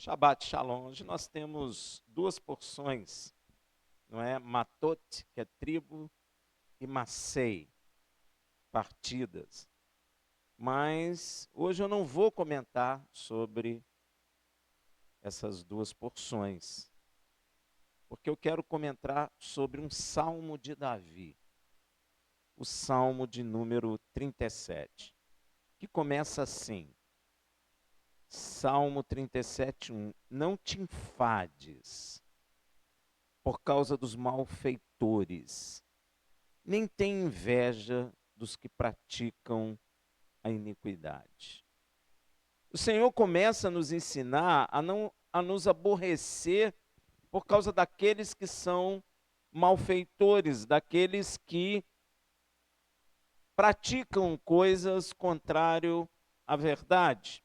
Shabbat Shalom. Hoje nós temos duas porções, não é? Matot, que é tribo, e Massei, partidas. Mas hoje eu não vou comentar sobre essas duas porções, porque eu quero comentar sobre um salmo de Davi, o salmo de número 37, que começa assim. Salmo 37:1. Não te enfades por causa dos malfeitores, nem tem inveja dos que praticam a iniquidade. O Senhor começa a nos ensinar a nos aborrecer por causa daqueles que são malfeitores, daqueles que praticam coisas contrárias à verdade.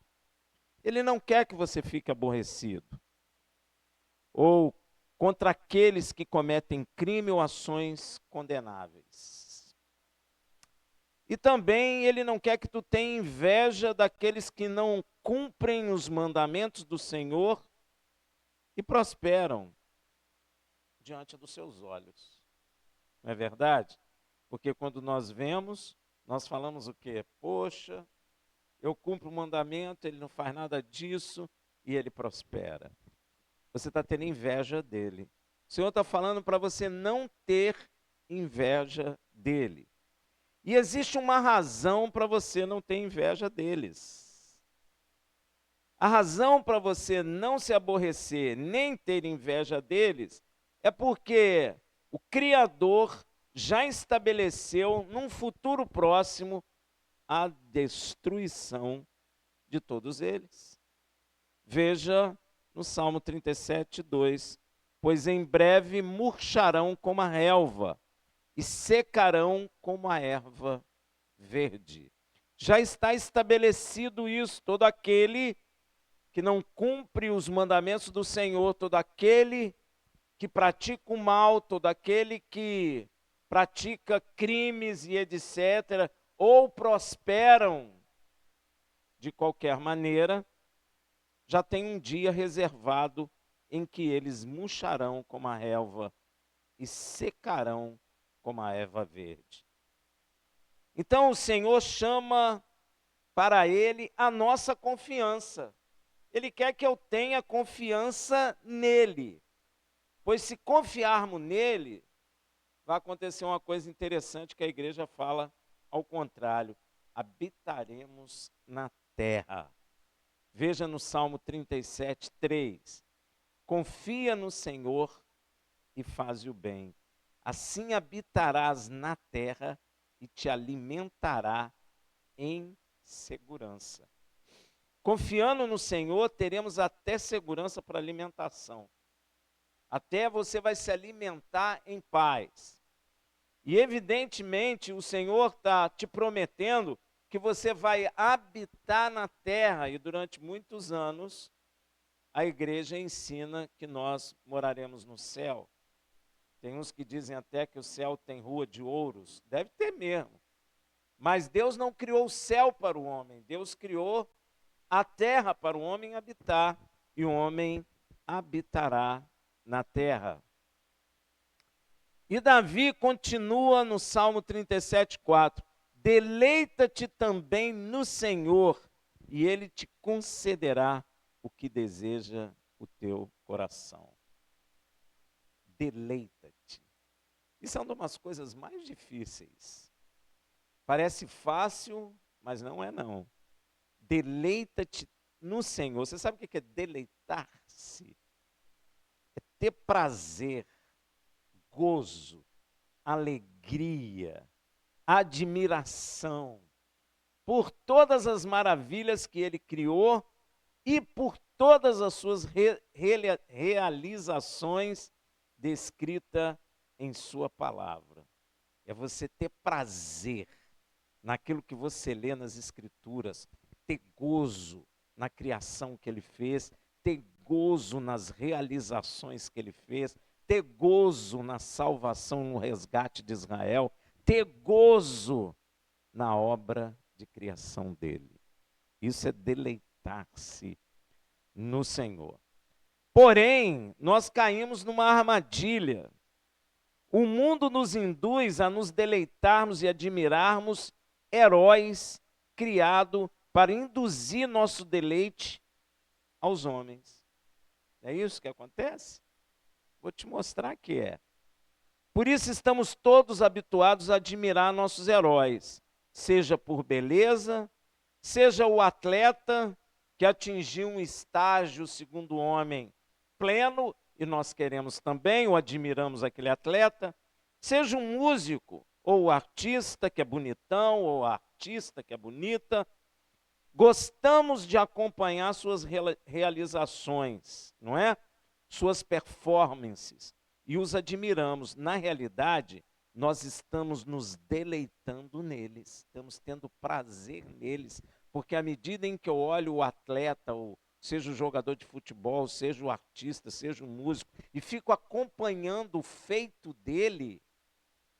Ele não quer que você fique aborrecido, ou contra aqueles que cometem crime ou ações condenáveis. E também ele não quer que tu tenha inveja daqueles que não cumprem os mandamentos do Senhor e prosperam diante dos seus olhos. Não é verdade? Porque quando nós vemos, nós falamos o quê? Poxa, eu cumpro o mandamento, ele não faz nada disso e ele prospera. Você está tendo inveja dele. O Senhor está falando para você não ter inveja dele. E existe uma razão para você não ter inveja deles. A razão para você não se aborrecer, nem ter inveja deles, é porque o Criador já estabeleceu num futuro próximo a destruição de todos eles. Veja no Salmo 37:2, pois em breve murcharão como a relva e secarão como a erva verde. Já está estabelecido isso, todo aquele que não cumpre os mandamentos do Senhor, todo aquele que pratica o mal, todo aquele que pratica crimes e etc., ou prosperam de qualquer maneira, já tem um dia reservado em que eles murcharão como a relva e secarão como a erva verde. Então o Senhor chama para Ele a nossa confiança. Ele quer que eu tenha confiança nele. Pois se confiarmos nele, vai acontecer uma coisa interessante que a igreja fala ao contrário. Habitaremos na terra. Veja no Salmo 37:3. Confia no Senhor e faz o bem. Assim habitarás na terra e te alimentará em segurança. Confiando no Senhor, teremos até segurança para alimentação. Até você vai se alimentar em paz. E evidentemente o Senhor está te prometendo que você vai habitar na terra, e durante muitos anos a igreja ensina que nós moraremos no céu. Tem uns que dizem até que o céu tem rua de ouros. Deve ter mesmo. Mas Deus não criou o céu para o homem. Deus criou a terra para o homem habitar. E o homem habitará na terra. E Davi continua no Salmo 37:4. Deleita-te também no Senhor, e Ele te concederá o que deseja o teu coração. Deleita-te. Isso é uma das coisas mais difíceis. Parece fácil, mas não é não. Deleita-te no Senhor. Você sabe o que é deleitar-se? É ter prazer, gozo, alegria, admiração por todas as maravilhas que Ele criou e por todas as suas realizações descritas em sua palavra. É você ter prazer naquilo que você lê nas Escrituras, ter gozo na criação que Ele fez, ter gozo nas realizações que Ele fez, ter gozo na salvação, no resgate de Israel, ter gozo na obra de criação dele. Isso é deleitar-se no Senhor. Porém, nós caímos numa armadilha. O mundo nos induz a nos deleitarmos e admirarmos heróis criados para induzir nosso deleite aos homens. É isso que acontece? Vou te mostrar que é. Por isso estamos todos habituados a admirar nossos heróis, seja por beleza, seja o atleta que atingiu um estágio, segundo o homem, pleno, e nós queremos também, ou admiramos aquele atleta, seja um músico, ou o artista que é bonitão, ou a artista que é bonita, gostamos de acompanhar suas realizações, não é? Suas performances, e os admiramos. Na realidade, nós estamos nos deleitando neles, estamos tendo prazer neles, porque à medida em que eu olho o atleta, ou seja o jogador de futebol, seja o artista, seja o músico, e fico acompanhando o feito dele,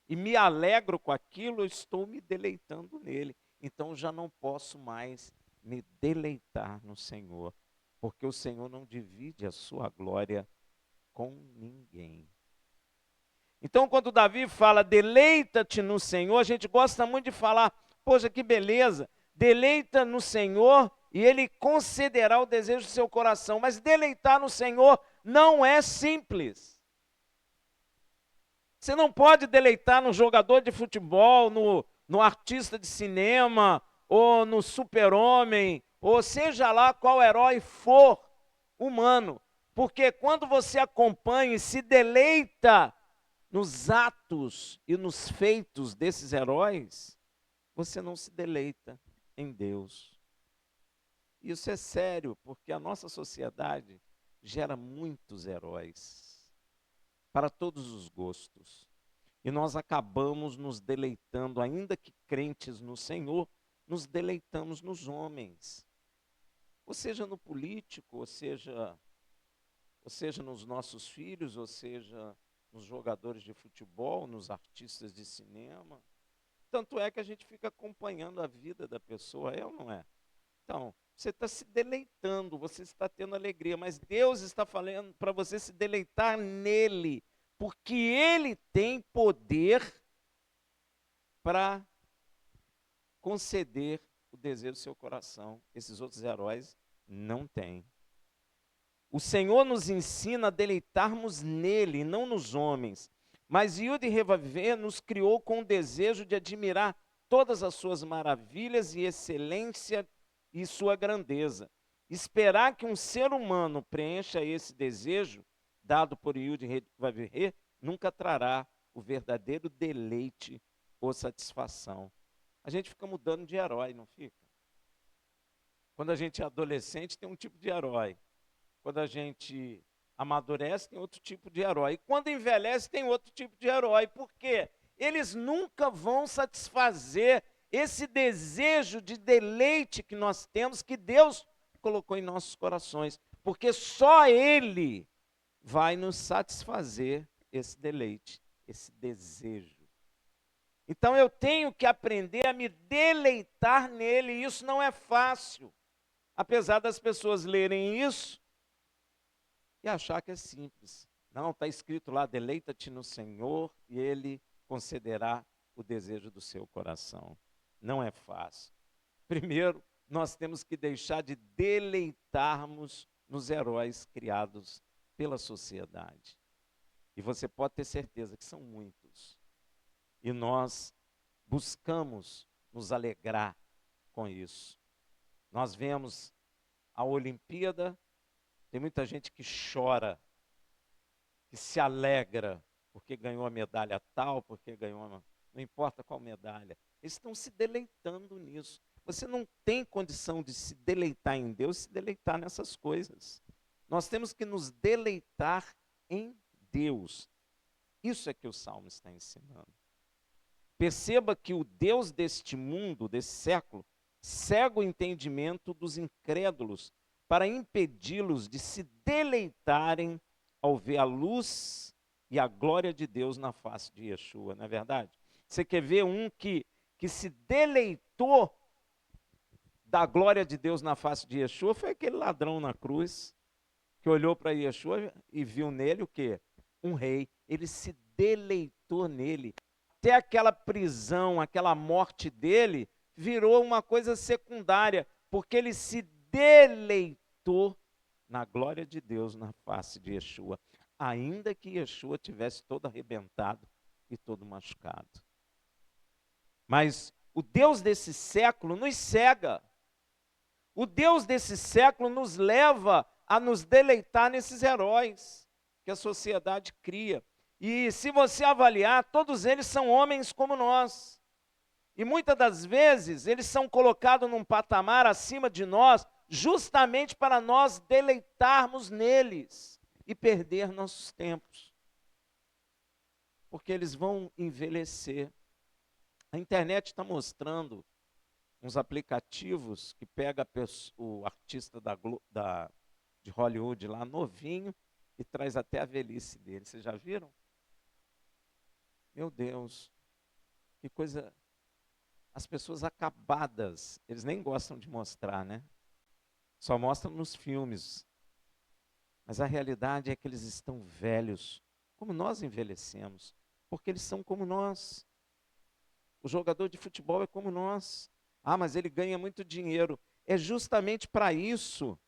e me alegro com aquilo, eu estou me deleitando nele. Então já não posso mais me deleitar no Senhor, porque o Senhor não divide a sua glória com ninguém. Então, quando Davi fala, deleita-te no Senhor, a gente gosta muito de falar, poxa, que beleza, deleita no Senhor e Ele concederá o desejo do seu coração. Mas deleitar no Senhor não é simples. Você não pode deleitar no jogador de futebol, no artista de cinema, ou no super-homem, ou seja lá qual herói for humano. Porque quando você acompanha e se deleita nos atos e nos feitos desses heróis, você não se deleita em Deus. Isso é sério, porque a nossa sociedade gera muitos heróis, para todos os gostos. E nós acabamos nos deleitando, ainda que crentes no Senhor, nos deleitamos nos homens. Ou seja, no político, ou seja nos nossos filhos, ou seja nos jogadores de futebol, nos artistas de cinema. Tanto é que a gente fica acompanhando a vida da pessoa, é ou não é? Então, você está se deleitando, você está tendo alegria, mas Deus está falando para você se deleitar nele, porque Ele tem poder para conceder o desejo do seu coração. Esses outros heróis não têm. O Senhor nos ensina a deleitarmos nele, não nos homens. Mas Yud Revaver nos criou com o desejo de admirar todas as suas maravilhas e excelência e sua grandeza. Esperar que um ser humano preencha esse desejo, dado por Yud Revaver, nunca trará o verdadeiro deleite ou satisfação. A gente fica mudando de herói, não fica? Quando a gente é adolescente, tem um tipo de herói. Quando a gente amadurece, tem outro tipo de herói. E quando envelhece, tem outro tipo de herói. Por quê? Eles nunca vão satisfazer esse desejo de deleite que nós temos, que Deus colocou em nossos corações. Porque só Ele vai nos satisfazer esse deleite, esse desejo. Então eu tenho que aprender a me deleitar nele, e isso não é fácil. Apesar das pessoas lerem isso e achar que é simples. Não, está escrito lá, deleita-te no Senhor e Ele concederá o desejo do seu coração. Não é fácil. Primeiro, nós temos que deixar de deleitarmos nos heróis criados pela sociedade. E você pode ter certeza que são muitos. E nós buscamos nos alegrar com isso. Nós vemos a Olimpíada, tem muita gente que chora, que se alegra porque ganhou a medalha tal, porque ganhou não importa qual medalha. Eles estão se deleitando nisso. Você não tem condição de se deleitar em Deus, se deleitar nessas coisas. Nós temos que nos deleitar em Deus. Isso é que o Salmo está ensinando. Perceba que o Deus deste mundo, desse século, cega o entendimento dos incrédulos para impedi-los de se deleitarem ao ver a luz e a glória de Deus na face de Yeshua, não é verdade? Você quer ver um que se deleitou da glória de Deus na face de Yeshua? Foi aquele ladrão na cruz. que olhou para Yeshua e viu nele o quê? Um rei. Ele se deleitou nele. Até aquela prisão, aquela morte dele, virou uma coisa secundária, porque ele se deleitou na glória de Deus na face de Yeshua, ainda que Yeshua tivesse todo arrebentado e todo machucado. Mas o Deus desse século nos cega. O Deus desse século nos leva a nos deleitar nesses heróis que a sociedade cria. E se você avaliar, todos eles são homens como nós. E muitas das vezes eles são colocados num patamar acima de nós, justamente para nós deleitarmos neles e perder nossos tempos. Porque eles vão envelhecer. A internet está mostrando uns aplicativos que pega o artista de Hollywood lá, novinho, e traz até a velhice dele. Vocês já viram? Meu Deus, que coisa. As pessoas acabadas, eles nem gostam de mostrar, né? Só mostram nos filmes. Mas a realidade é que eles estão velhos, como nós envelhecemos, porque eles são como nós. O jogador de futebol é como nós. Ah, mas ele ganha muito dinheiro. É justamente para isso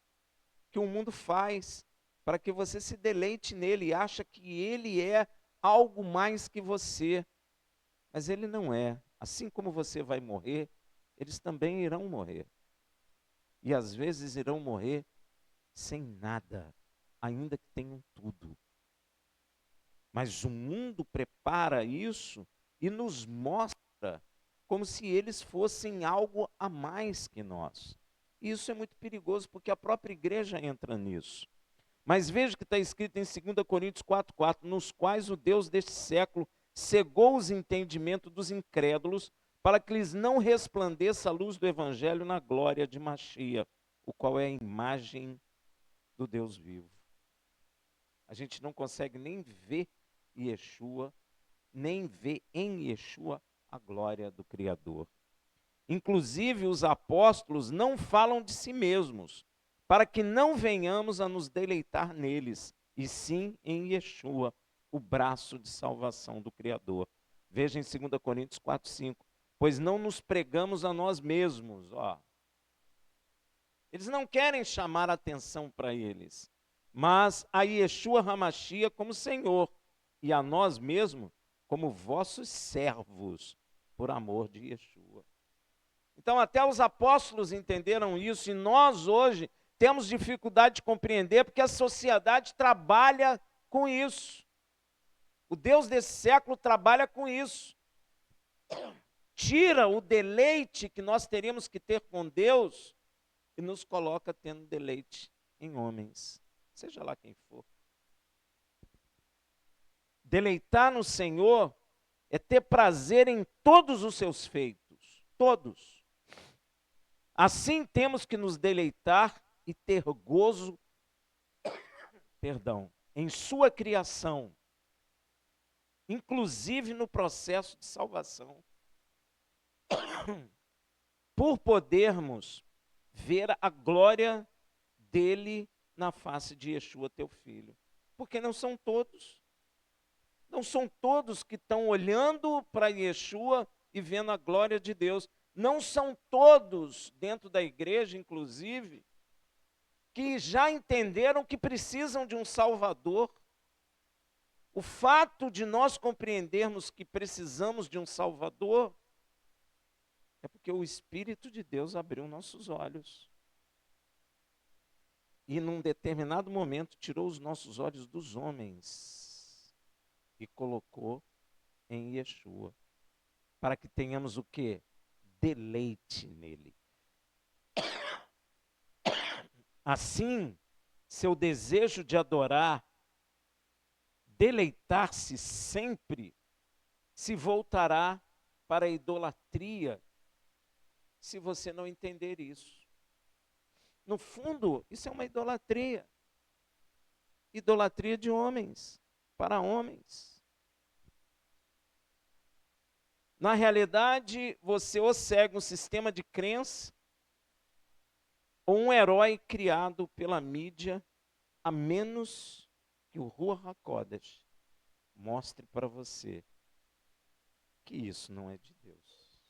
que o mundo faz, para que você se deleite nele e acha que ele é algo mais que você. Mas ele não é. Assim como você vai morrer, eles também irão morrer. E às vezes irão morrer sem nada, ainda que tenham tudo. Mas o mundo prepara isso e nos mostra como se eles fossem algo a mais que nós. E isso é muito perigoso, porque a própria igreja entra nisso. Mas veja que está escrito em 2 Coríntios 4,4, nos quais o Deus deste século cegou os entendimentos dos incrédulos, para que lhes não resplandeça a luz do evangelho na glória de Machia, o qual é a imagem do Deus vivo. A gente não consegue nem ver Yeshua, nem ver em Yeshua a glória do Criador. Inclusive, os apóstolos não falam de si mesmos, para que não venhamos a nos deleitar neles, e sim em Yeshua, o braço de salvação do Criador. Veja em 2 Coríntios 4,5. Pois não nos pregamos a nós mesmos. Ó. Eles não querem chamar a atenção para eles, mas a Yeshua HaMashiach como Senhor, e a nós mesmos como vossos servos, por amor de Yeshua. Então até os apóstolos entenderam isso, e nós hoje temos dificuldade de compreender, porque a sociedade trabalha com isso. O Deus desse século trabalha com isso. Tira o deleite que nós teríamos que ter com Deus e nos coloca tendo deleite em homens, seja lá quem for. Deleitar no Senhor é ter prazer em todos os seus feitos, todos. Assim temos que nos deleitar e ter gozo, em sua criação, inclusive no processo de salvação, por podermos ver a glória dele na face de Yeshua, teu filho. Porque não são todos que estão olhando para Yeshua e vendo a glória de Deus. Não são todos dentro da igreja, inclusive, que já entenderam que precisam de um Salvador. O fato de nós compreendermos que precisamos de um Salvador é porque o Espírito de Deus abriu nossos olhos. E num determinado momento tirou os nossos olhos dos homens e colocou em Yeshua, para que tenhamos o quê? Deleite nele. Assim, seu desejo de adorar, deleitar-se sempre, se voltará para a idolatria, se você não entender isso. No fundo, isso é uma idolatria. Idolatria de homens, para homens. Na realidade, você ou segue um sistema de crença, ou um herói criado pela mídia a menos que o Ruach HaKodesh mostre para você que isso não é de Deus.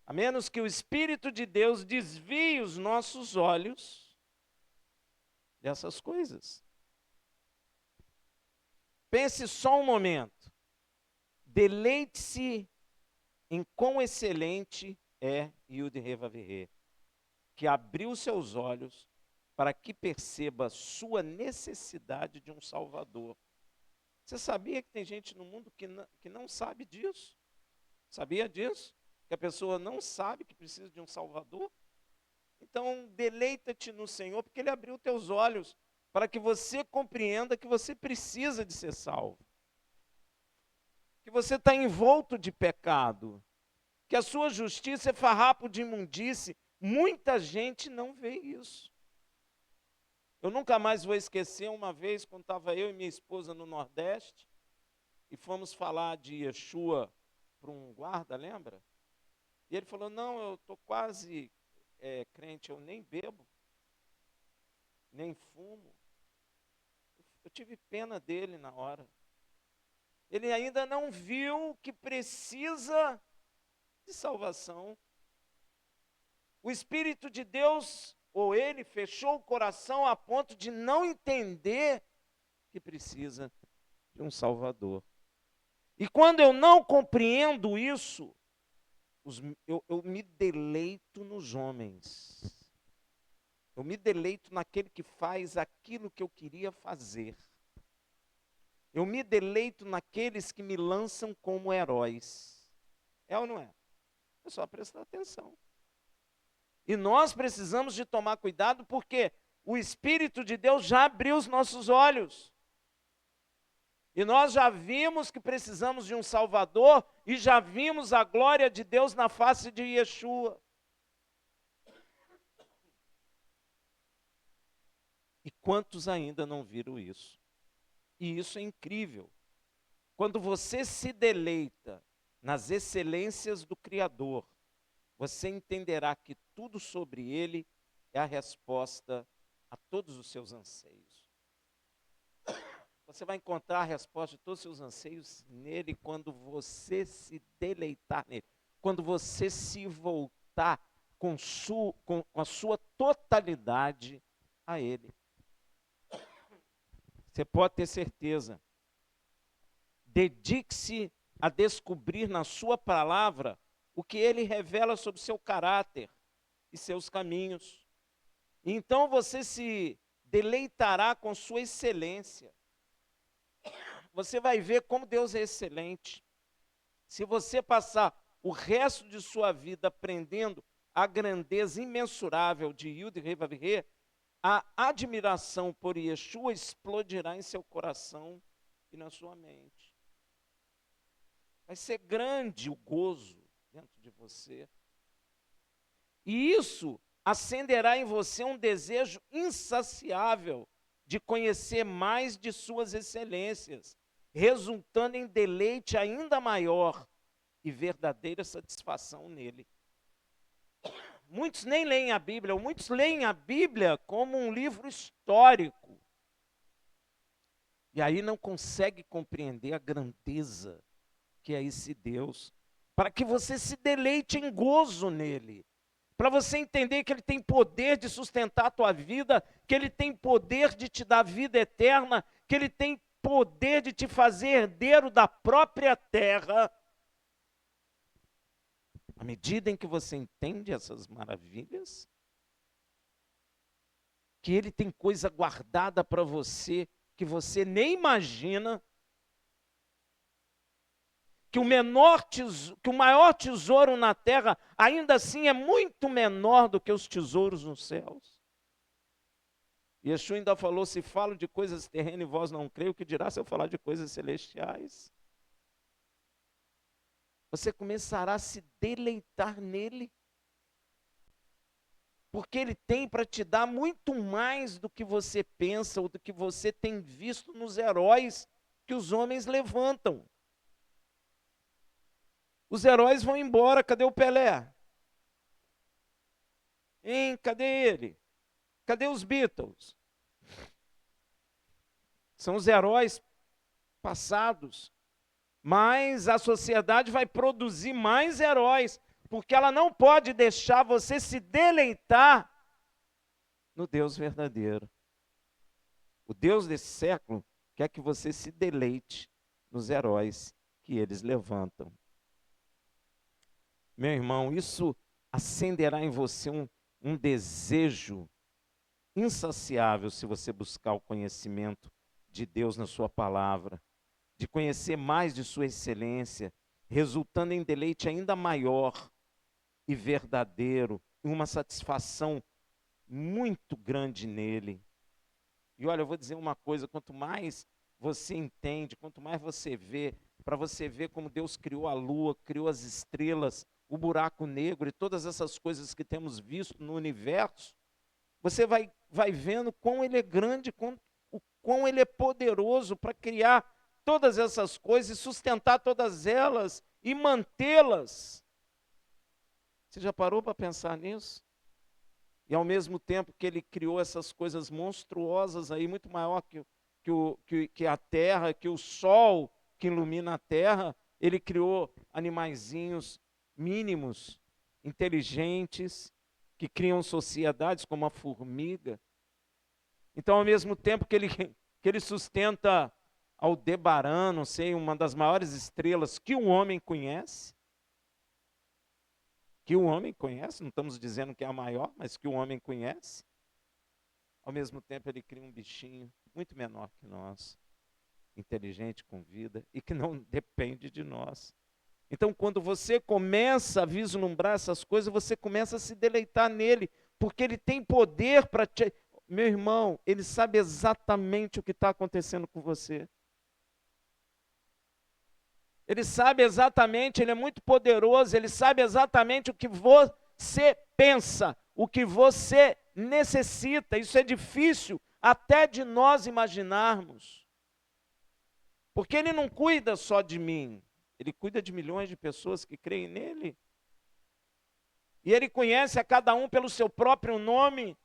A menos que o Espírito de Deus desvie os nossos olhos dessas coisas. Pense só um momento. Deleite-se em quão excelente é Yud-Heh-Vav-Heh, que abriu seus olhos para que perceba sua necessidade de um Salvador. Você sabia que tem gente no mundo que não sabe disso? Sabia disso? Que a pessoa não sabe que precisa de um Salvador? Então, deleita-te no Senhor, porque Ele abriu teus olhos para que você compreenda que você precisa de ser salvo. Que você está envolto de pecado. Que a sua justiça é farrapo de imundície. Muita gente não vê isso. Eu nunca mais vou esquecer uma vez, quando estava eu e minha esposa no Nordeste, e fomos falar de Yeshua para um guarda, lembra? E ele falou, não, eu estou quase crente, eu nem bebo, nem fumo. Eu tive pena dele na hora. Ele ainda não viu que precisa de salvação. O Espírito de Deus, ou ele, fechou o coração a ponto de não entender que precisa de um Salvador. E quando eu não compreendo isso, eu me deleito nos homens. Eu me deleito naquele que faz aquilo que eu queria fazer. Eu me deleito naqueles que me lançam como heróis. É ou não é? É só prestar atenção. E nós precisamos de tomar cuidado porque o Espírito de Deus já abriu os nossos olhos. E nós já vimos que precisamos de um Salvador e já vimos a glória de Deus na face de Yeshua. E quantos ainda não viram isso? E isso é incrível. Quando você se deleita nas excelências do Criador, você entenderá que tudo sobre Ele é a resposta a todos os seus anseios. Você vai encontrar a resposta de todos os seus anseios nele quando você se deleitar nele. Quando você se voltar com a sua totalidade a ele. Você pode ter certeza. Dedique-se a descobrir na sua palavra o que ele revela sobre seu caráter e seus caminhos. E então você se deleitará com sua excelência. Você vai ver como Deus é excelente. Se você passar o resto de sua vida aprendendo a grandeza imensurável de Yud-Heh-Vav-Heh, a admiração por Yeshua explodirá em seu coração e na sua mente. Vai ser grande o gozo dentro de você. E isso acenderá em você um desejo insaciável de conhecer mais de suas excelências, resultando em deleite ainda maior e verdadeira satisfação nele. Muitos nem leem a Bíblia, ou muitos leem a Bíblia como um livro histórico. E aí não consegue compreender a grandeza que é esse Deus, para que você se deleite em gozo nele, para você entender que ele tem poder de sustentar a tua vida, que ele tem poder de te dar vida eterna, que ele tem poder de te fazer herdeiro da própria terra. À medida em que você entende essas maravilhas, que ele tem coisa guardada para você que você nem imagina, que o maior tesouro na terra ainda assim é muito menor do que os tesouros nos céus. Yeshua ainda falou, se falo de coisas terrenas e vós não creio, o que dirá se eu falar de coisas celestiais? Você começará a se deleitar nele, porque ele tem para te dar muito mais do que você pensa ou do que você tem visto nos heróis que os homens levantam. Os heróis vão embora, cadê o Pelé? Hein, cadê ele? Cadê os Beatles? São os heróis passados. Mas a sociedade vai produzir mais heróis, porque ela não pode deixar você se deleitar no Deus verdadeiro. O Deus desse século quer que você se deleite nos heróis que eles levantam. Meu irmão, isso acenderá em você um desejo insaciável se você buscar o conhecimento de Deus na sua palavra, de conhecer mais de sua excelência, resultando em deleite ainda maior e verdadeiro, e uma satisfação muito grande nele. E olha, eu vou dizer uma coisa, quanto mais você entende, quanto mais você vê, para você ver como Deus criou a lua, criou as estrelas, o buraco negro e todas essas coisas que temos visto no universo, você vai vendo quão ele é grande, quão ele é poderoso para criar todas essas coisas e sustentar todas elas e mantê-las. Você já parou para pensar nisso? E ao mesmo tempo que ele criou essas coisas monstruosas aí, muito maior que a terra, que o sol que ilumina a terra, ele criou animaizinhos mínimos, inteligentes, que criam sociedades como a formiga. Então, ao mesmo tempo que ele sustenta Aldebaran, não sei, uma das maiores estrelas que o homem conhece, não estamos dizendo que é a maior, mas que o homem conhece, ao mesmo tempo ele cria um bichinho muito menor que nós, inteligente, com vida, e que não depende de nós. Então, quando você começa a vislumbrar essas coisas, você começa a se deleitar nele, porque ele tem poder para te... Meu irmão, ele sabe exatamente o que está acontecendo com você. Ele sabe exatamente, ele é muito poderoso, ele sabe exatamente o que você pensa, o que você necessita. Isso é difícil até de nós imaginarmos. Porque ele não cuida só de mim, ele cuida de milhões de pessoas que creem nele. E ele conhece a cada um pelo seu próprio nome.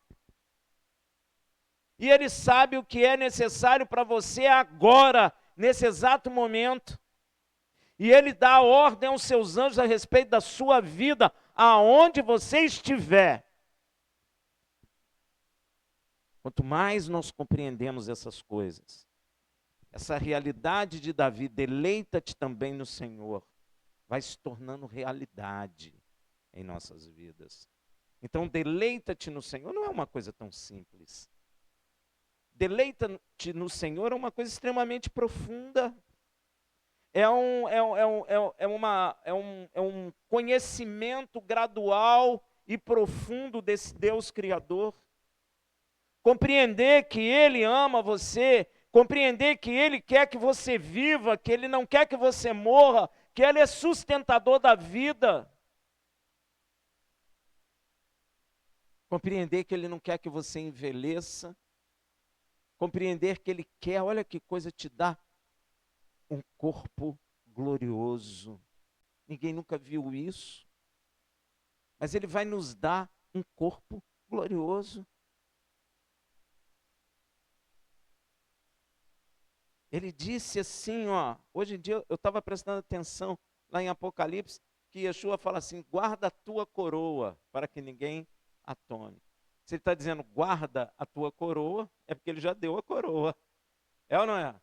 E ele sabe o que é necessário para você agora, nesse exato momento. E ele dá ordem aos seus anjos a respeito da sua vida, aonde você estiver. Quanto mais nós compreendemos essas coisas, essa realidade de Davi, deleita-te também no Senhor, vai se tornando realidade em nossas vidas. Então, deleita-te no Senhor não é uma coisa tão simples. Deleita-te no Senhor é uma coisa extremamente profunda. É um conhecimento gradual e profundo desse Deus Criador. Compreender que Ele ama você, compreender que Ele quer que você viva, que Ele não quer que você morra, que Ele é sustentador da vida. Compreender que Ele não quer que você envelheça. Compreender que Ele quer, olha que coisa, te dá um corpo glorioso. Ninguém nunca viu isso. Mas Ele vai nos dar um corpo glorioso. Ele disse assim, ó, hoje em dia eu estava prestando atenção lá em Apocalipse, que Yeshua fala assim, guarda a tua coroa, para que ninguém a tome. Se ele está dizendo, guarda a tua coroa, é porque ele já deu a coroa. É ou não é?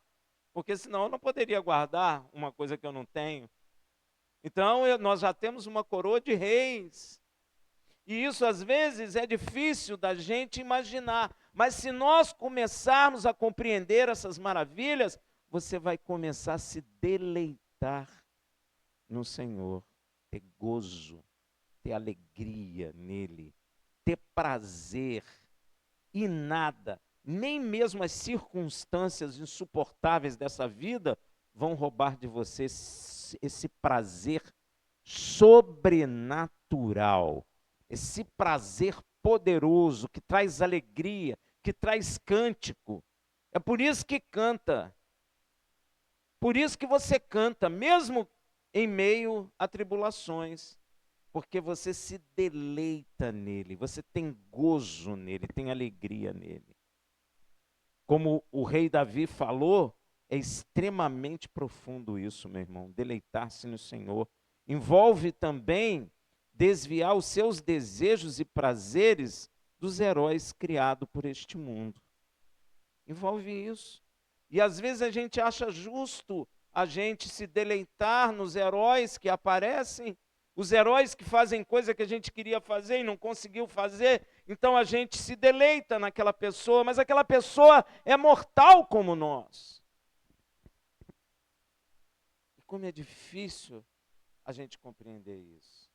Porque senão eu não poderia guardar uma coisa que eu não tenho. Então nós já temos uma coroa de reis. E isso às vezes é difícil da gente imaginar. Mas se nós começarmos a compreender essas maravilhas, você vai começar a se deleitar no Senhor, ter gozo, ter alegria nele, ter prazer. E nada, nem mesmo as circunstâncias insuportáveis dessa vida vão roubar de você esse prazer sobrenatural, esse prazer poderoso que traz alegria, que traz cântico. É por isso que canta. Por isso que você canta, mesmo em meio a tribulações, porque você se deleita nele, você tem gozo nele, tem alegria nele. Como o rei Davi falou, é extremamente profundo isso, meu irmão. Deleitar-se no Senhor. Envolve também desviar os seus desejos e prazeres dos heróis criados por este mundo. Envolve isso. E às vezes a gente acha justo a gente se deleitar nos heróis que aparecem, os heróis que fazem coisa que a gente queria fazer e não conseguiu fazer, então a gente se deleita naquela pessoa, mas aquela pessoa é mortal como nós. E como é difícil a gente compreender isso.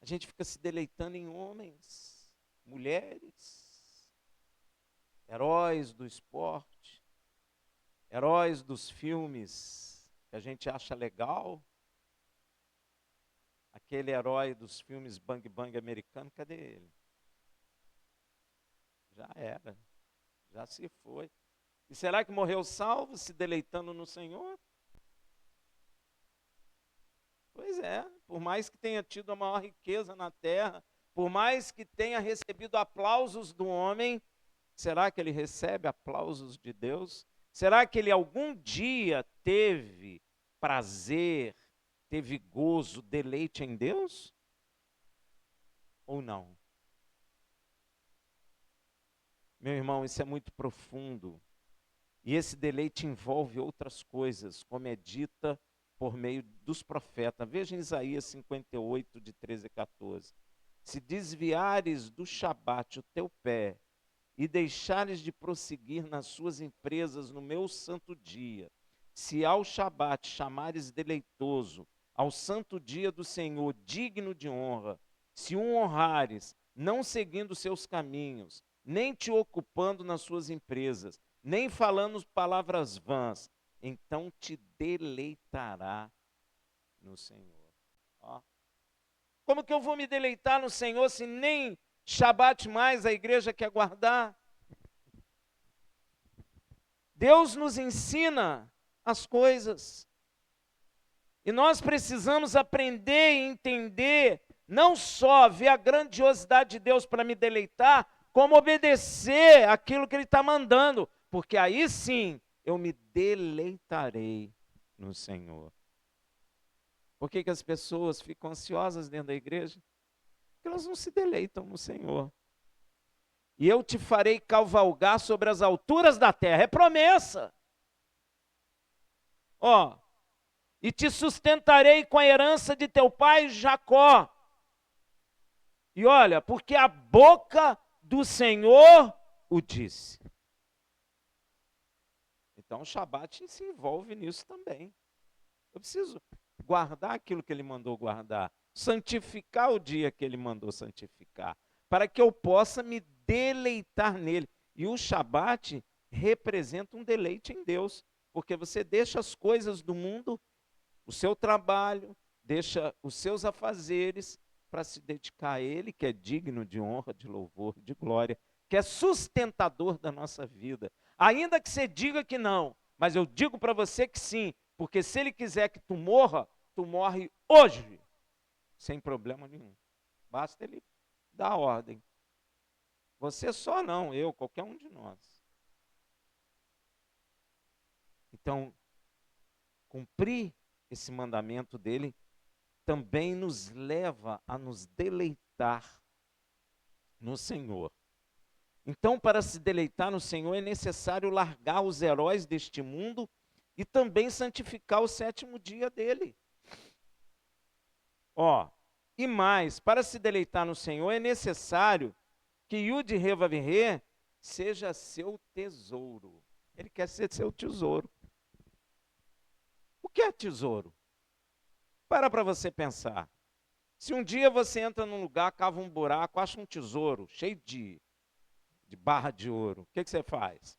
A gente fica se deleitando em homens, mulheres, heróis do esporte, heróis dos filmes que a gente acha legal. Aquele herói dos filmes Bang Bang americano, cadê ele? Já era, já se foi. E será que morreu salvo, se deleitando no Senhor? Pois é, por mais que tenha tido a maior riqueza na terra, por mais que tenha recebido aplausos do homem, será que ele recebe aplausos de Deus? Será que ele algum dia teve prazer, teve gozo, deleite em Deus? Ou não? Meu irmão, isso é muito profundo. E esse deleite envolve outras coisas, como é dita por meio dos profetas. Veja em Isaías 58, de 13 a 14. Se desviares do Shabat o teu pé, e deixares de prosseguir nas suas empresas no meu santo dia, se ao Shabat chamares deleitoso, ao santo dia do Senhor digno de honra, se o honrares, não seguindo seus caminhos, nem te ocupando nas suas empresas, nem falando palavras vãs, então te deleitará no Senhor. Ó. Como que eu vou me deleitar no Senhor se nem Shabat mais a igreja quer guardar? Deus nos ensina as coisas. E nós precisamos aprender e entender, não só ver a grandiosidade de Deus para me deleitar, como obedecer aquilo que Ele está mandando. Porque aí sim eu me deleitarei no Senhor. Por que as pessoas ficam ansiosas dentro da igreja? Porque elas não se deleitam no Senhor. E eu te farei cavalgar sobre as alturas da terra. É promessa. Ó, e te sustentarei com a herança de teu pai Jacó. E olha, porque a boca do Senhor o disse. Então o Shabat se envolve nisso também. Eu preciso guardar aquilo que ele mandou guardar, santificar o dia que ele mandou santificar, para que eu possa me deleitar nele. E o Shabat representa um deleite em Deus, porque você deixa as coisas do mundo, o seu trabalho, deixa os seus afazeres para se dedicar a Ele, que é digno de honra, de louvor, de glória, que é sustentador da nossa vida. Ainda que você diga que não, mas eu digo para você que sim, porque se Ele quiser que tu morre hoje, sem problema nenhum. Basta Ele dar a ordem. Você só não, eu, qualquer um de nós. Então, cumprir esse mandamento dele também nos leva a nos deleitar no Senhor. Então, para se deleitar no Senhor, é necessário largar os heróis deste mundo e também santificar o sétimo dia dele. Ó, e mais, para se deleitar no Senhor, é necessário que Yud Revavirê seja seu tesouro. Ele quer ser seu tesouro. O que é tesouro? Para você pensar. Se um dia você entra num lugar, cava um buraco, acha um tesouro cheio de barra de ouro, o que você faz?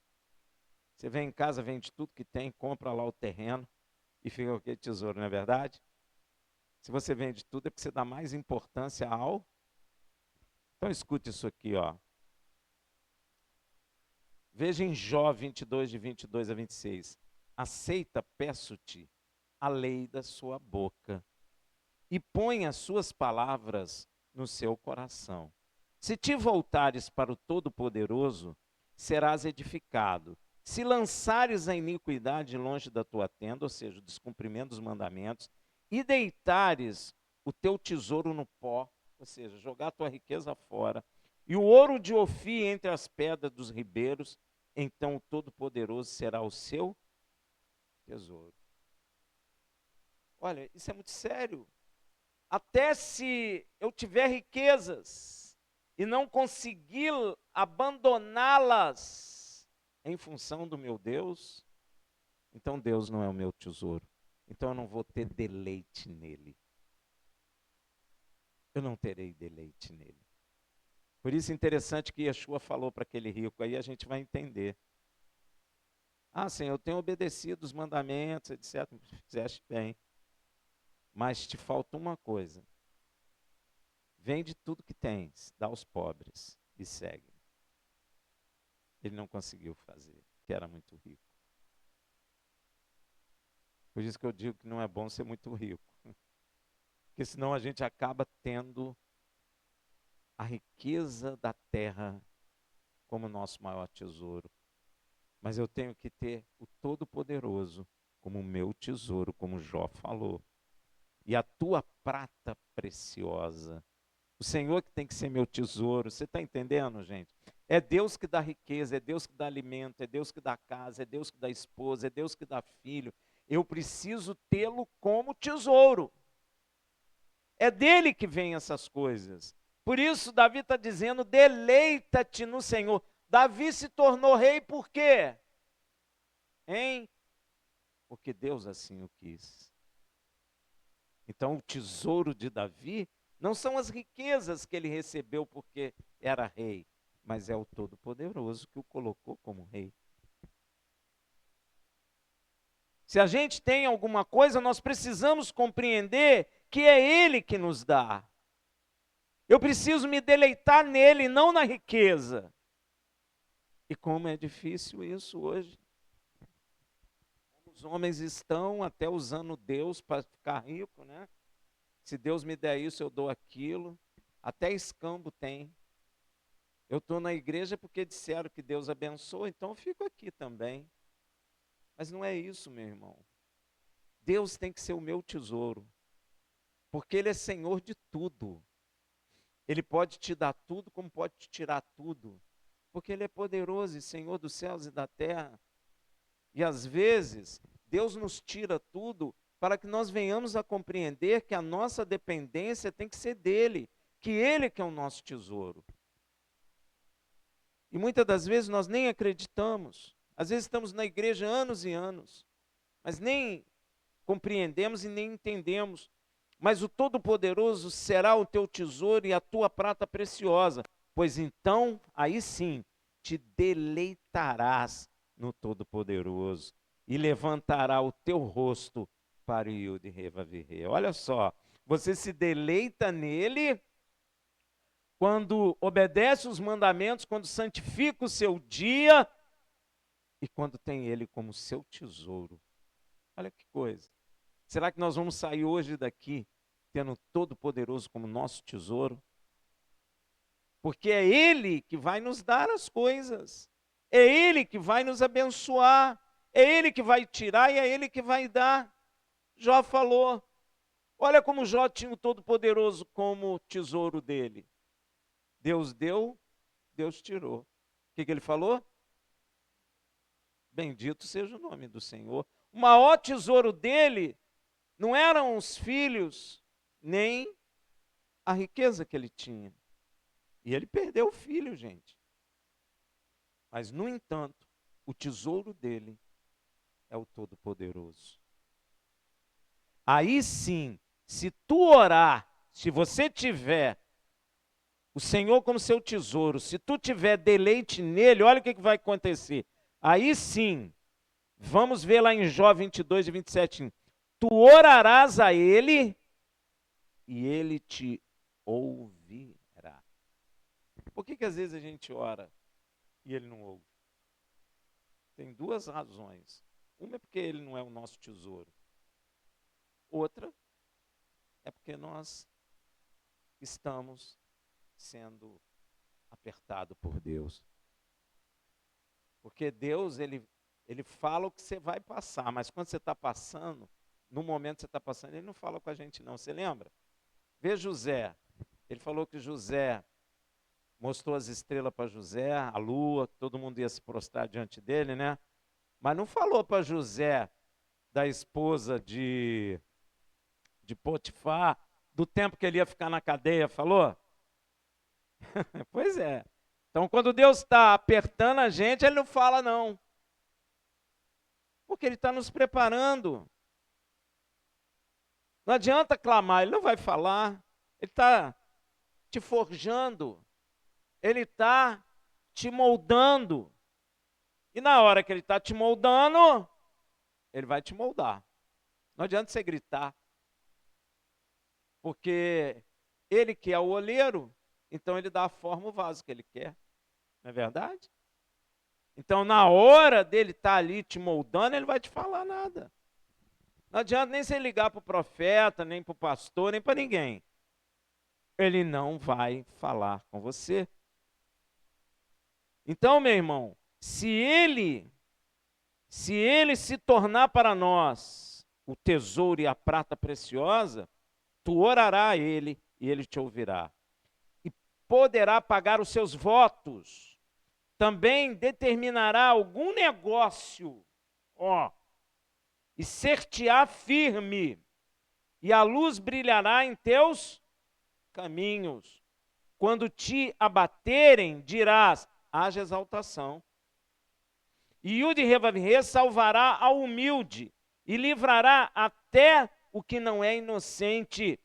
Você vem em casa, vende tudo que tem, compra lá o terreno e fica com aquele tesouro, não é verdade? Se você vende tudo é porque você dá mais importância ao... Então escute isso aqui, ó. Veja em Jó 22, de 22 a 26. Aceita, peço-te, a lei da sua boca e põe as suas palavras no seu coração. Se te voltares para o Todo-Poderoso, serás edificado. Se lançares a iniquidade longe da tua tenda, ou seja, o descumprimento dos mandamentos, e deitares o teu tesouro no pó, ou seja, jogar a tua riqueza fora, e o ouro de Ofir entre as pedras dos ribeiros, então o Todo-Poderoso será o seu tesouro. Olha, isso é muito sério. Até se eu tiver riquezas e não conseguir abandoná-las em função do meu Deus, então Deus não é o meu tesouro. Então eu não vou ter deleite nele. Eu não terei deleite nele. Por isso é interessante que Yeshua falou para aquele rico, aí a gente vai entender. Ah, Senhor, eu tenho obedecido os mandamentos, etc. Fizeste bem. Mas te falta uma coisa. Vende tudo que tens, dá aos pobres e segue. Ele não conseguiu fazer, que era muito rico. Por isso que eu digo que não é bom ser muito rico. Porque senão a gente acaba tendo a riqueza da terra como nosso maior tesouro. Mas eu tenho que ter o Todo-Poderoso como meu tesouro, como Jó falou. E a tua prata preciosa. O Senhor que tem que ser meu tesouro. Você está entendendo, gente? É Deus que dá riqueza, é Deus que dá alimento, é Deus que dá casa, é Deus que dá esposa, é Deus que dá filho. Eu preciso tê-lo como tesouro. É dele que vem essas coisas. Por isso, Davi está dizendo: deleita-te no Senhor. Davi se tornou rei por quê? Hein? Porque Deus assim o quis. Então, o tesouro de Davi não são as riquezas que ele recebeu porque era rei, mas é o Todo-Poderoso que o colocou como rei. Se a gente tem alguma coisa, nós precisamos compreender que é Ele que nos dá. Eu preciso me deleitar nele, não na riqueza. E como é difícil isso hoje. Os homens estão até usando Deus para ficar rico, né? Se Deus me der isso, eu dou aquilo. Até escambo tem. Eu estou na igreja porque disseram que Deus abençoa, então eu fico aqui também. Mas não é isso, meu irmão. Deus tem que ser o meu tesouro, porque Ele é Senhor de tudo. Ele pode te dar tudo, como pode te tirar tudo, porque Ele é poderoso e Senhor dos céus e da terra. E às vezes, Deus nos tira tudo para que nós venhamos a compreender que a nossa dependência tem que ser dEle, que Ele que é o nosso tesouro. E muitas das vezes nós nem acreditamos. Às vezes estamos na igreja anos e anos, mas nem compreendemos e nem entendemos. Mas o Todo-Poderoso será o teu tesouro e a tua prata preciosa, pois então, aí sim, te deleitarás no Todo-Poderoso e levantará o teu rosto para o Yud Revavirê. Olha só, você se deleita nele quando obedece os mandamentos, quando santifica o seu dia e quando tem ele como seu tesouro. Olha que coisa. Será que nós vamos sair hoje daqui tendo Todo-Poderoso como nosso tesouro? Porque é Ele que vai nos dar as coisas. É Ele que vai nos abençoar. É Ele que vai tirar e é Ele que vai dar. Jó falou. Olha como Jó tinha o Todo-Poderoso como tesouro dele. Deus deu, Deus tirou. O que ele falou? Bendito seja o nome do Senhor. O maior tesouro dele não eram os filhos, nem a riqueza que ele tinha. E ele perdeu o filho, gente. Mas, no entanto, o tesouro dele é o Todo-Poderoso. Aí sim, se tu orar, se você tiver o Senhor como seu tesouro, se tu tiver deleite nele, olha o que vai acontecer. Aí sim, vamos ver lá em Jó 22 e 27. Tu orarás a ele e ele te ouvirá. Por que às vezes a gente ora e ele não ouve? Tem duas razões. Uma é porque ele não é o nosso tesouro. Outra é porque nós estamos sendo apertados por Deus. Porque Deus, ele fala o que você vai passar, mas quando você está passando, no momento que você está passando, ele não fala com a gente não. Você lembra? Vê José. Ele falou que José mostrou as estrelas para José, a lua, que todo mundo ia se prostrar diante dele, né? Mas não falou para José da esposa de Potifar, do tempo que ele ia ficar na cadeia, falou? Pois é. Então, quando Deus está apertando a gente, ele não fala não. Porque ele está nos preparando. Não adianta clamar, ele não vai falar. Ele está te forjando. Ele está te moldando. E na hora que ele está te moldando, ele vai te moldar. Não adianta você gritar. Porque ele que é o olheiro, então ele dá a forma, o vaso que ele quer. Não é verdade? Então, na hora dele estar ali te moldando, ele não vai te falar nada. Não adianta nem você ligar para o profeta, nem para o pastor, nem para ninguém. Ele não vai falar com você. Então, meu irmão, se ele se tornar para nós o tesouro e a prata preciosa, tu orará a ele e ele te ouvirá. E poderá pagar os seus votos. Também determinará algum negócio, e ser-te-á firme, e a luz brilhará em teus caminhos. Quando te abaterem, dirás, haja exaltação. E o de reviver salvará ao humilde, e livrará até o que não é inocente,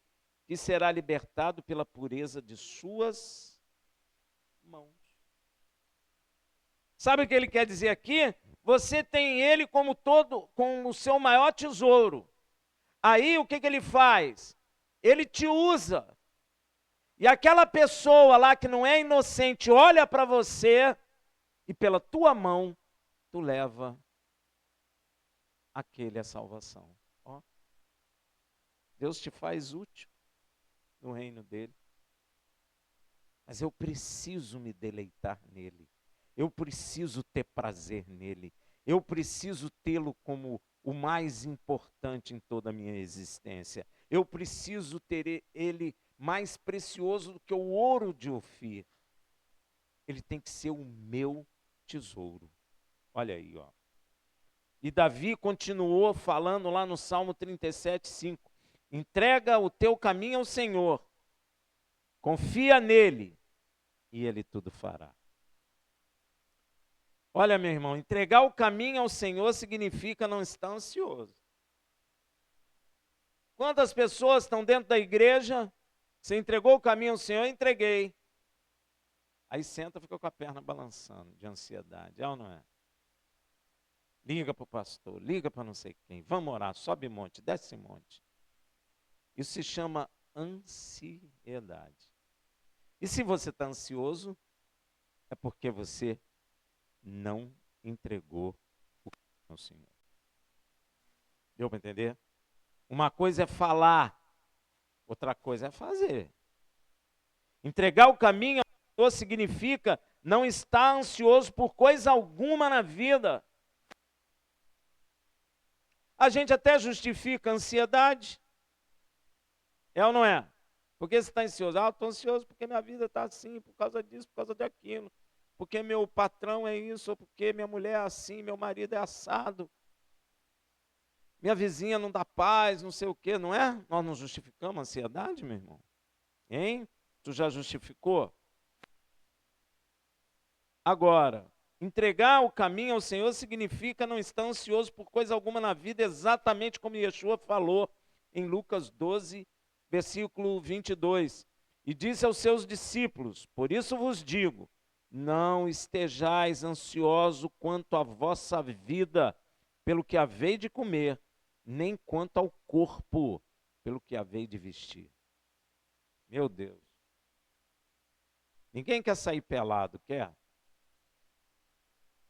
que será libertado pela pureza de suas mãos. Sabe o que ele quer dizer aqui? Você tem ele como o seu maior tesouro. Aí o que ele faz? Ele te usa. E aquela pessoa lá que não é inocente olha para você e pela tua mão tu leva aquele a salvação. Ó. Deus te faz útil no reino dele. Mas eu preciso me deleitar nele. Eu preciso ter prazer nele. Eu preciso tê-lo como o mais importante em toda a minha existência. Eu preciso ter ele mais precioso do que o ouro de Ofir. Ele tem que ser o meu tesouro. Olha aí, ó. E Davi continuou falando lá no Salmo 37, 5. Entrega o teu caminho ao Senhor. Confia nele e ele tudo fará. Olha, meu irmão, entregar o caminho ao Senhor significa não estar ansioso. Quantas pessoas estão dentro da igreja, você entregou o caminho ao Senhor? Entreguei. Aí senta e fica com a perna balançando de ansiedade, é ou não é? Liga para o pastor, liga para não sei quem, vamos orar, sobe monte, desce monte. Isso se chama ansiedade. E se você está ansioso, é porque você não entregou o caminho ao Senhor. Deu para entender? Uma coisa é falar, outra coisa é fazer. Entregar o caminho ao Senhor significa não estar ansioso por coisa alguma na vida. A gente até justifica a ansiedade. É ou não é? Por que você está ansioso? Eu estou ansioso porque minha vida está assim, por causa disso, por causa daquilo. Porque meu patrão é isso, ou porque minha mulher é assim, meu marido é assado. Minha vizinha não dá paz, não sei o quê, não é? Nós não justificamos a ansiedade, meu irmão? Hein? Tu já justificou? Agora, entregar o caminho ao Senhor significa não estar ansioso por coisa alguma na vida, exatamente como Yeshua falou em Lucas 12, versículo 22. E disse aos seus discípulos, por isso vos digo, não estejais ansiosos quanto à vossa vida, pelo que havei de comer, nem quanto ao corpo, pelo que havei de vestir. Meu Deus. Ninguém quer sair pelado, quer?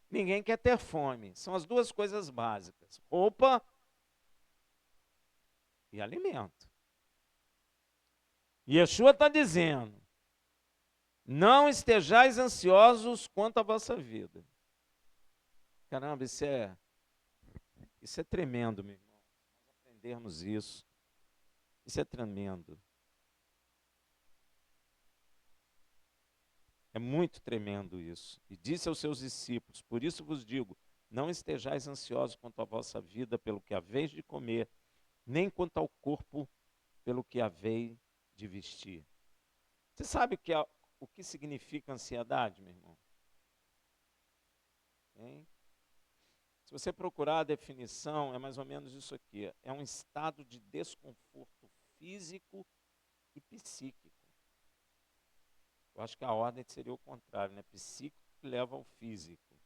Ninguém quer ter fome. São as duas coisas básicas: roupa e alimento. E Yeshua está dizendo, não estejais ansiosos quanto à vossa vida. Caramba, isso é tremendo, meu irmão. Nós aprendermos isso. Isso é tremendo. É muito tremendo isso. E disse aos seus discípulos: por isso vos digo, não estejais ansiosos quanto à vossa vida pelo que haveis de comer, nem quanto ao corpo pelo que haveis de vestir. Você sabe o que significa ansiedade, meu irmão? Hein? Se você procurar a definição, é mais ou menos isso aqui. É um estado de desconforto físico e psíquico. Eu acho que a ordem seria o contrário, né? Psíquico que leva ao físico.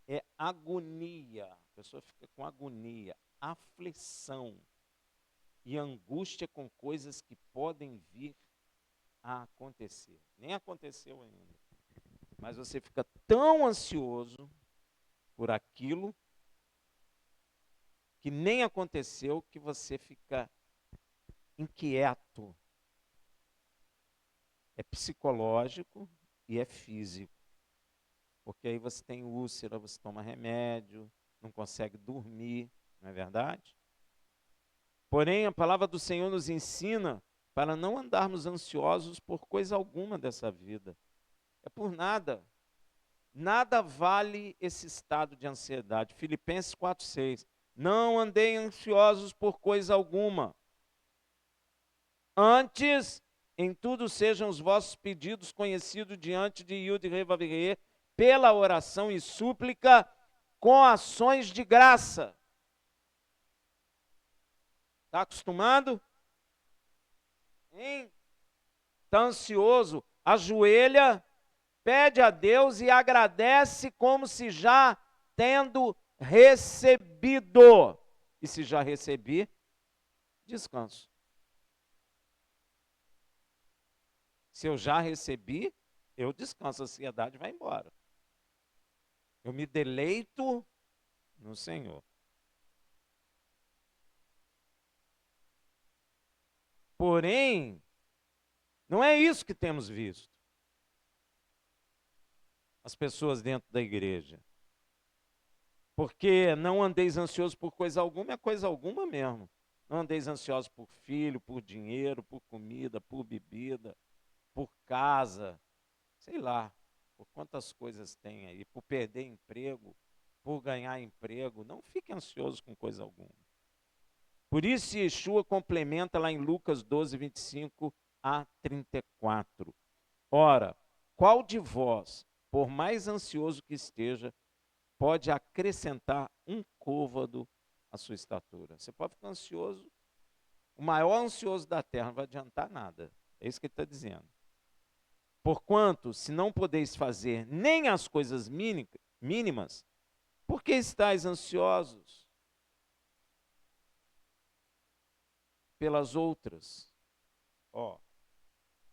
É agonia. A pessoa fica com agonia, aflição e angústia com coisas que podem vir a acontecer. Nem aconteceu ainda. Mas você fica tão ansioso por aquilo que nem aconteceu que você fica inquieto. É psicológico e é físico. Porque aí você tem úlcera, você toma remédio, não consegue dormir, não é verdade? Porém, a palavra do Senhor nos ensina para não andarmos ansiosos por coisa alguma dessa vida. É por nada. Nada vale esse estado de ansiedade. Filipenses 4,6. Não andei ansiosos por coisa alguma. Antes, em tudo sejam os vossos pedidos conhecidos diante de Yud Revavirê, pela oração e súplica, com ações de graça. Está acostumado? Está ansioso? Ajoelha, pede a Deus e agradece como se já tendo recebido. E se já recebi, descanso. Se eu já recebi, eu descanso, a ansiedade vai embora. Eu me deleito no Senhor. Porém, não é isso que temos visto. As pessoas dentro da igreja. Porque não andeis ansiosos por coisa alguma, é coisa alguma mesmo. Não andeis ansiosos por filho, por dinheiro, por comida, por bebida, por casa, sei lá, por quantas coisas tem aí, por perder emprego, por ganhar emprego. Não fique ansioso com coisa alguma. Por isso, Yeshua complementa lá em Lucas 12, 25 a 34. Ora, qual de vós, por mais ansioso que esteja, pode acrescentar um côvado à sua estatura? Você pode ficar ansioso, o maior ansioso da terra, não vai adiantar nada. É isso que ele está dizendo. Porquanto, se não podeis fazer nem as coisas mínimas, por que estáis ansiosos pelas outras? Ó,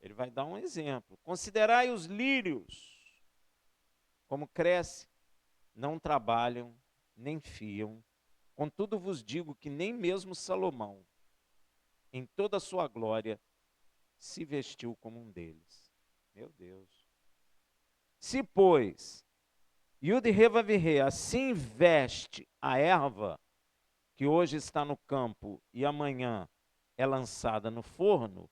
ele vai dar um exemplo. Considerai os lírios, como cresce, não trabalham, nem fiam. Contudo vos digo que nem mesmo Salomão, em toda a sua glória, se vestiu como um deles. Meu Deus. Se, pois, Yud Revavirê assim veste a erva, que hoje está no campo e amanhã é lançada no forno,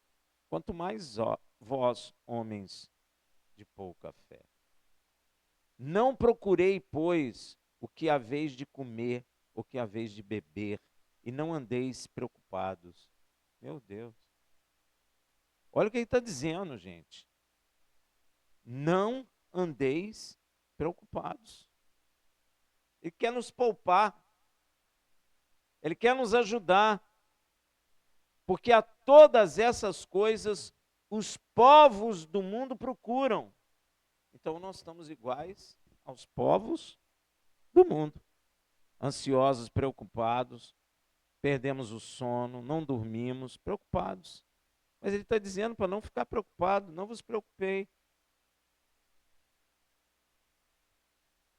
quanto mais vós, homens de pouca fé. Não procurei, pois, o que haveis de comer, o que haveis de beber, e não andeis preocupados. Meu Deus. Olha o que ele está dizendo, gente. Não andeis preocupados. Ele quer nos poupar. Ele quer nos ajudar. Porque a todas essas coisas os povos do mundo procuram. Então nós estamos iguais aos povos do mundo. Ansiosos, preocupados, perdemos o sono, não dormimos, preocupados. Mas ele está dizendo para não ficar preocupado, não vos preocupei.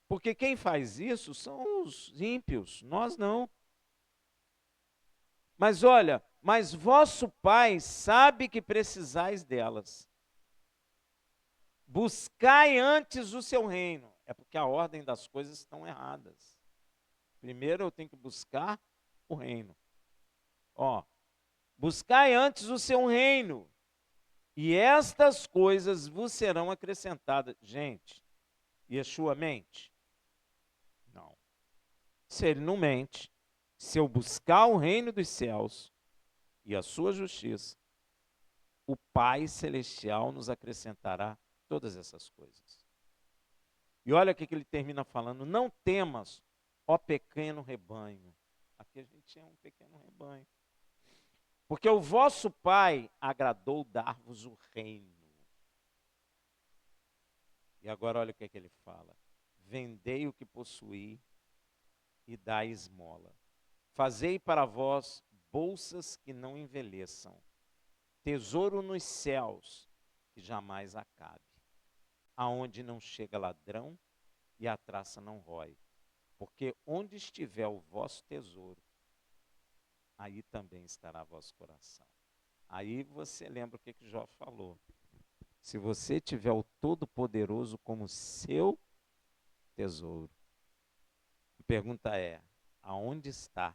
Porque quem faz isso são os ímpios, nós não. Mas olha, mas vosso Pai sabe que precisais delas. Buscai antes o seu reino. É porque a ordem das coisas estão erradas. Primeiro eu tenho que buscar o reino. Ó, buscai antes o seu reino, e estas coisas vos serão acrescentadas. Gente, Yeshua mente? Não. Se ele não mente, se eu buscar o reino dos céus e a sua justiça, o Pai Celestial nos acrescentará todas essas coisas. E olha o que ele termina falando: não temas, ó pequeno rebanho. Aqui a gente é um pequeno rebanho. Porque o vosso Pai agradou dar-vos o reino. E agora olha o que ele fala: vendei o que possuí e dai esmola. Fazei para vós bolsas que não envelheçam, tesouro nos céus que jamais acabe, aonde não chega ladrão e a traça não rói. Porque onde estiver o vosso tesouro, aí também estará vosso coração. Aí você lembra o que Jó falou. Se você tiver o Todo-Poderoso como seu tesouro, a pergunta é: aonde está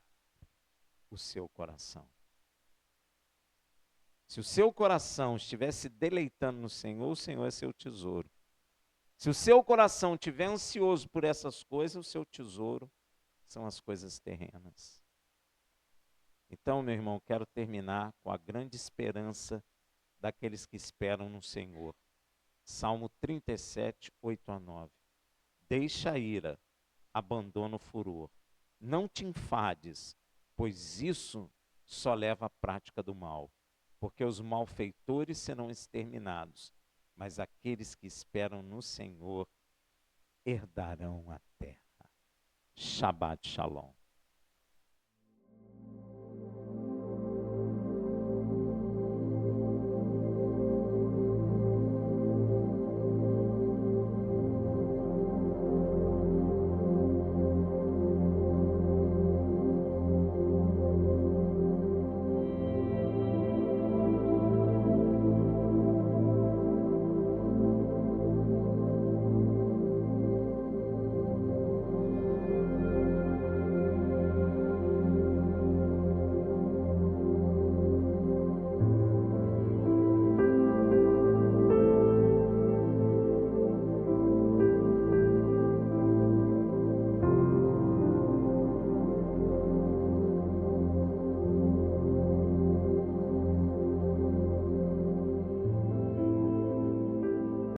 o seu coração? Se o seu coração estiver se deleitando no Senhor, o Senhor é seu tesouro. Se o seu coração estiver ansioso por essas coisas, o seu tesouro são as coisas terrenas. Então, meu irmão, quero terminar com a grande esperança daqueles que esperam no Senhor. Salmo 37, 8 a 9. Deixa a ira, abandona o furor. Não te enfades, pois isso só leva à prática do mal. Porque os malfeitores serão exterminados, mas aqueles que esperam no Senhor herdarão a terra. Shabbat Shalom.